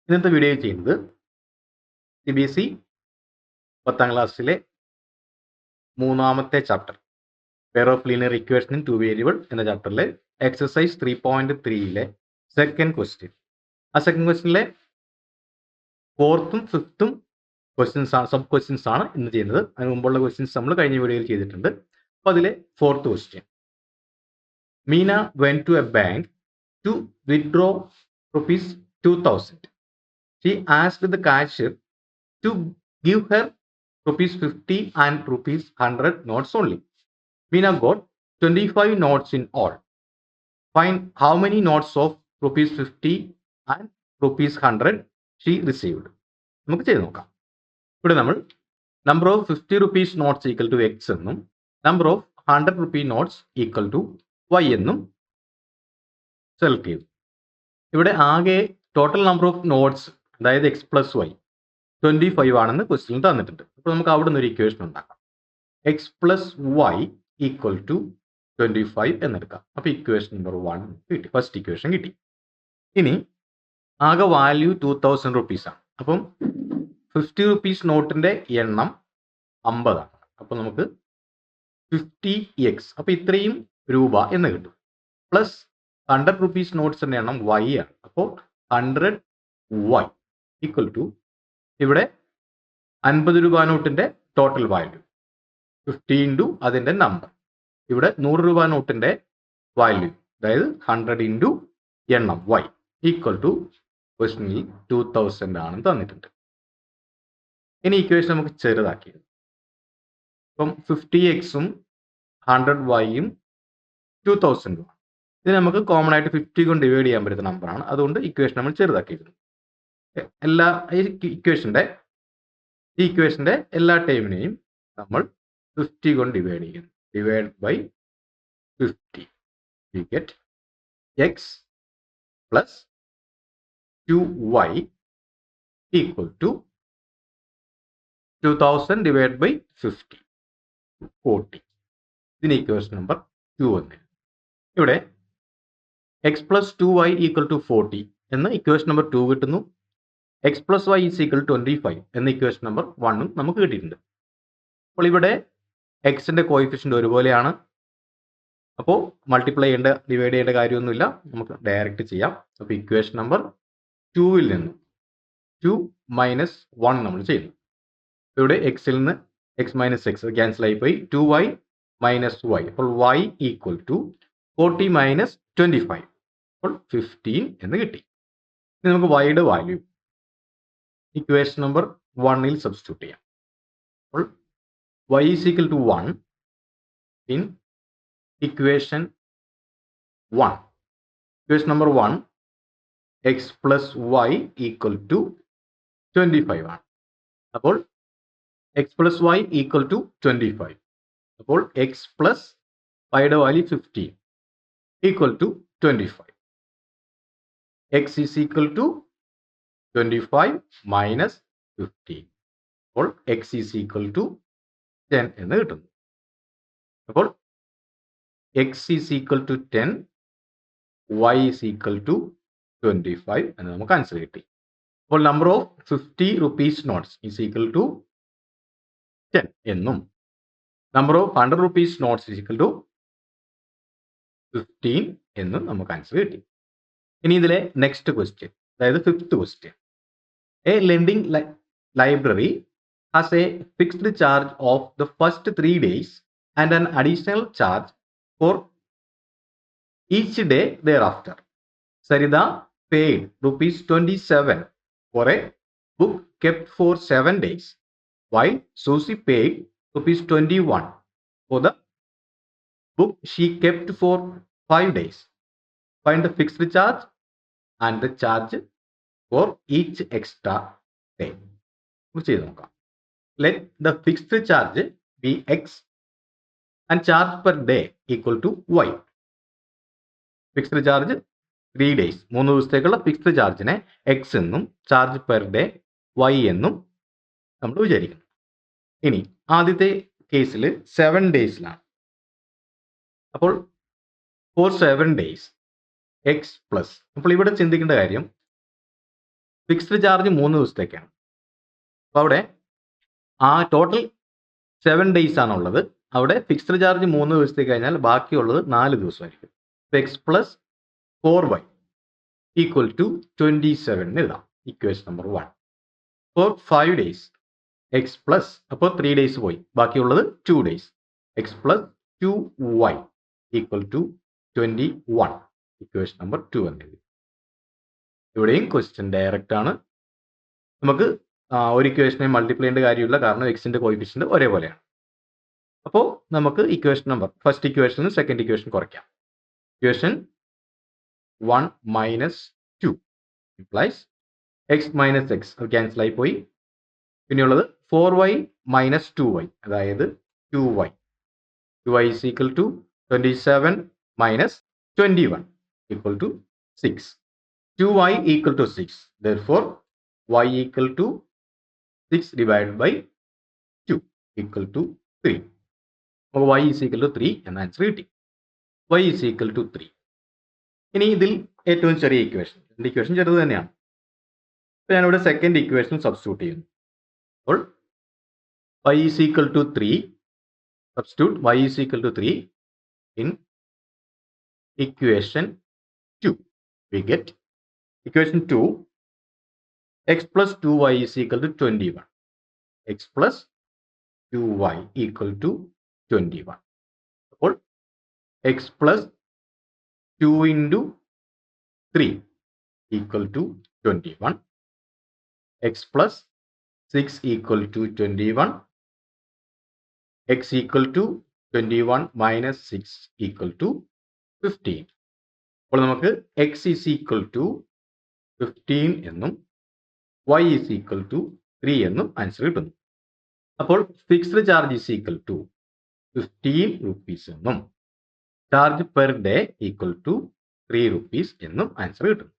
ഇന്നത്തെ വീഡിയോ ചെയ്യുന്നത് CBSE 10ാം ക്ലാസ്സിലെ മൂന്നാമത്തെ chapter pair of linear equation in 2 variable എന്ന ചാപ്റ്ററിലെ എക്സസൈസ് 3.3ലെ സെക്കൻഡ് ക്വസ്റ്റ്യൻ. ആ സെക്കൻഡ് ക്വസ്റ്റ്യനിലെ ഫോർത്തും ഫിഫ്ത്തും സബ് ക്വസ്റ്റ്യൻസ് ആണ് ഇന്ന് ചെയ്യുന്നത്. അതിന് മുമ്പുള്ള ക്വസ്റ്റ്യൻസ് നമ്മൾ കഴിഞ്ഞ വീഡിയോയിൽ ചെയ്തിട്ടുണ്ട്. അപ്പോൾ അതിലെ fourth question, Meena went to a bank to withdraw ₹2000. She asked the cashier to give her ₹50 and ₹100 notes only. Meena got 25 notes in all. Find how many notes of ₹50 and ₹100 she received. നമുക്ക് ചെയ്ത് നോക്കാം. ഇവിടെ നമ്മൾ number of 50 rupees notes equal to X എന്നും number of 100 rupee notes equal to Y എന്നും select ചെയ്തു. ഇവിടെ ആകെ ടോട്ടൽ നമ്പർ ഓഫ് നോട്ട്സ്, അതായത് എക്സ് പ്ലസ് വൈ 25 ആണെന്ന് ക്വസ്റ്റ്യൻ തന്നിട്ടുണ്ട്. അപ്പോൾ നമുക്ക് അവിടെ നിന്ന് ഒരു ഇക്വേഷൻ ഉണ്ടാക്കാം. X plus y equal to 25 എന്നെടുക്കാം. അപ്പോൾ ഇക്വേഷൻ നമ്പർ 1 കിട്ടി, ഫസ്റ്റ് ഇക്വേഷൻ കിട്ടി. ഇനി ആകെ വാല്യൂ 2000 rupees ആണ്. അപ്പം 50 rupees നോട്ടിന്റെ എണ്ണം 50 ആണ്. അപ്പോൾ നമുക്ക് 50x, അപ്പോൾ ഇത്രയും രൂപ എന്ന് കിട്ടും. പ്ലസ് 100 rupees നോട്ട്സിന്റെ എണ്ണം y ആണ്. അപ്പോൾ 100y ഈക്വൽ ടു ഇവിടെ 50 രൂപ നോട്ടിന്റെ ടോട്ടൽ വാല്യൂ 50 ഇൻറ്റു അതിന്റെ നമ്പർ. ഇവിടെ 100 രൂപ നോട്ടിന്റെ വാല്യൂ, അതായത് 100 ഇൻറ്റു എണ്ണം y ഈക്വൽ ടു ക്വസ്റ്റനിൽ 2000 ആണെന്ന് തന്നിട്ടുണ്ട്. ഇനി ഇക്വേഷൻ നമുക്ക് ചെറുതാക്കി, ഇപ്പം 50x-ഉം 100y-യും 2000 ആണ്. ഇത് നമുക്ക് കോമൺ ആയിട്ട് 50 കൊണ്ട് ഡിവൈഡ് ചെയ്യാൻ പറ്റുന്ന നമ്പറാണ്. അതുകൊണ്ട് ഇക്വേഷൻ നമ്മൾ ചെറുതാക്കിയിരുന്നു. എല്ലാ ഈ ഇക്വേഷന്റെ എല്ലാ ടൈമിനെയും നമ്മൾ 50 കൊണ്ട് ഡിവൈഡ് ചെയ്യുന്നു. Divide by 50 we get x plus 2y equal to 2000 divided by 50, 40. ഇതിന് ഇക്വേഷൻ നമ്പർ 2 വന്നു. ഇവിടെ x plus 2y equal to 40 എന്ന് ഇക്വേഷൻ നമ്പർ 2 കിട്ടുന്നു. X plus y is equal 25 എന്ന ഇക്വേഷൻ നമ്പർ 1ഉം നമുക്ക് കിട്ടിയിട്ടുണ്ട്. അപ്പോൾ ഇവിടെ എക്സിന്റെ കോയിഫിഷ്യന്റ് ഒരുപോലെയാണ്. അപ്പോൾ മൾട്ടിപ്ലൈ ഡിവൈഡ് ചെയ്യേണ്ട കാര്യമൊന്നുമില്ല, നമുക്ക് ഡയറക്റ്റ് ചെയ്യാം. അപ്പോൾ ഇക്വേഷൻ നമ്പർ 2ൽ നിന്ന് 2 മൈനസ് 1 നമ്മൾ ചെയ്യുന്നു. ഇവിടെ എക്സിൽ നിന്ന് എക്സ് മൈനസ് എക്സ് ക്യാൻസൽ ആയിപ്പോയി. 2y മൈനസ് വൈ, അപ്പോൾ y ഈക്വൽ ടു 40 മൈനസ് 25, അപ്പോൾ 15 എന്ന് കിട്ടി. ഇനി നമുക്ക് വൈയുടെ വാല്യൂ ഇക്വേഷൻ നമ്പർ 1ൽ സബ്സ്റ്റിറ്റ്യൂട്ട് ചെയ്യാം. അപ്പോൾ y is equal to 1 in equation 1. Equation number 1, x plus y equal to 25 ആണ്. അപ്പോൾ x plus y equal to 25. അപ്പോൾ x plus yയുടെ value 15 equal to 25. x is equal to 25 minus 15. അപ്പോൾ x is equal to 10 എന്ന് കിട്ടുന്നു. അപ്പോൾ x is equal to 10, y is equal to 25 എന്ന് നമുക്ക് ആൻസർ കിട്ടി. അപ്പോൾ number of 50 rupees notes is equal to 10 എന്നും number of 100 rupees notes is equal to 15 എന്നും നമുക്ക് ആൻസർ കിട്ടി. ഇനി ഇതിലെ നെക്സ്റ്റ് ക്വസ്റ്റ്യൻ, അതായത് fifth question. A lending library has a fixed charge of the first 3 days and an additional charge for each day thereafter. Sarida paid ₹27 for a book kept for 7 days, while Susie paid ₹21 for the book she kept for 5 days. Find the fixed charge and the charge for each extra day. ചെയ്ത് നോക്കാം. Let the fixed charge be x and charge per day equal to y. Fixed charge 3 days, 3 ദിവസത്തേക്കുള്ള fixed ചാർജിനെ x എന്നും charge per day y എന്നും നമ്മൾ വിചാരിക്കുന്നു. ഇനി ആദ്യത്തെ കേസിൽ 7 daysലാണ്. അപ്പോൾ ഫോർ 7 days x പ്ലസ്, അപ്പോൾ ഇവിടെ ചിന്തിക്കേണ്ട കാര്യം ഫിക്സ്ഡ് ചാർജ് 3 ദിവസത്തേക്കാണ്. അപ്പോൾ അവിടെ ആ ടോട്ടൽ 7 ഡേയ്സ് ആണുള്ളത്. അവിടെ ഫിക്സ്ഡ് ചാർജ് 3 ദിവസത്തേക്ക് കഴിഞ്ഞാൽ ബാക്കിയുള്ളത് 4 ദിവസമായിരിക്കും. X plus 4y equal to 27 എന്ന് എഴുതാം. Equation number 1. For 5 days X plus, അപ്പോൾ 3 ഡേയ്സ് പോയി, ബാക്കിയുള്ളത് 2 days. X plus 2y equal to 21. Equation number 2 എന്ന് എഴുതി. ഇവിടെയും ക്വസ്റ്റ്യൻ ഡയറക്റ്റ് ആണ്. നമുക്ക് ഒരു ഇക്വേഷനെ മൾട്ടിപ്ലൈ ചെയ്യേണ്ട കാര്യമില്ല, കാരണം എക്സിന്റെ കോയിഫിഷ്യന്റ് ഒരേപോലെയാണ്. അപ്പോൾ നമുക്ക് ഇക്വേഷൻ നമ്പർ ഫസ്റ്റ് ഇക്വേഷനും സെക്കൻഡ് ഇക്വേഷൻ കുറയ്ക്കാം. Equation 1 minus 2 implies X minus X, അത് ക്യാൻസൽ ആയി പോയി. പിന്നെയുള്ളത് 4y മൈനസ് 2y, അതായത് 2y. 2y is equal to 27 minus 21 equal to 6. 2y equal to 6. Therefore, y equal to 6 divided by 2 equal to 3. അപ്പോൾ y is equal to 3 എന്ന answer കിട്ടി. y is equal to 3. ഇനി ഇതിൽ ഏറ്റവും ചെറിയ equation, എൻ്റെ equation ചെറുത് തന്നെയാണ്. അപ്പോൾ ഞാനിവിടെ സെക്കൻഡ് ഇക്വേഷൻ സബ്സ്റ്റിറ്റ്യൂട്ട് ചെയ്യുന്നു. അപ്പോൾ y is equal to 3. Substitute y is equal to 3 in equation 2. We get equation 2, x plus 2y is equal to 21. x plus 2y equal to 21. അപ്പോൾ x plus 2 into 3 equal to 21. x plus 6 equal to 21. x equal to 21 minus 6 equal to 15. അപ്പോൾ നമുക്ക് x is equal to 15 എന്നും y is equal to 3 എന്നും answer കിട്ടുന്നു. അപ്പോൾ fixed charge is equal to 15 rupees എന്നും charge per day equal to 3 rupees എന്നും answer കിട്ടുന്നു.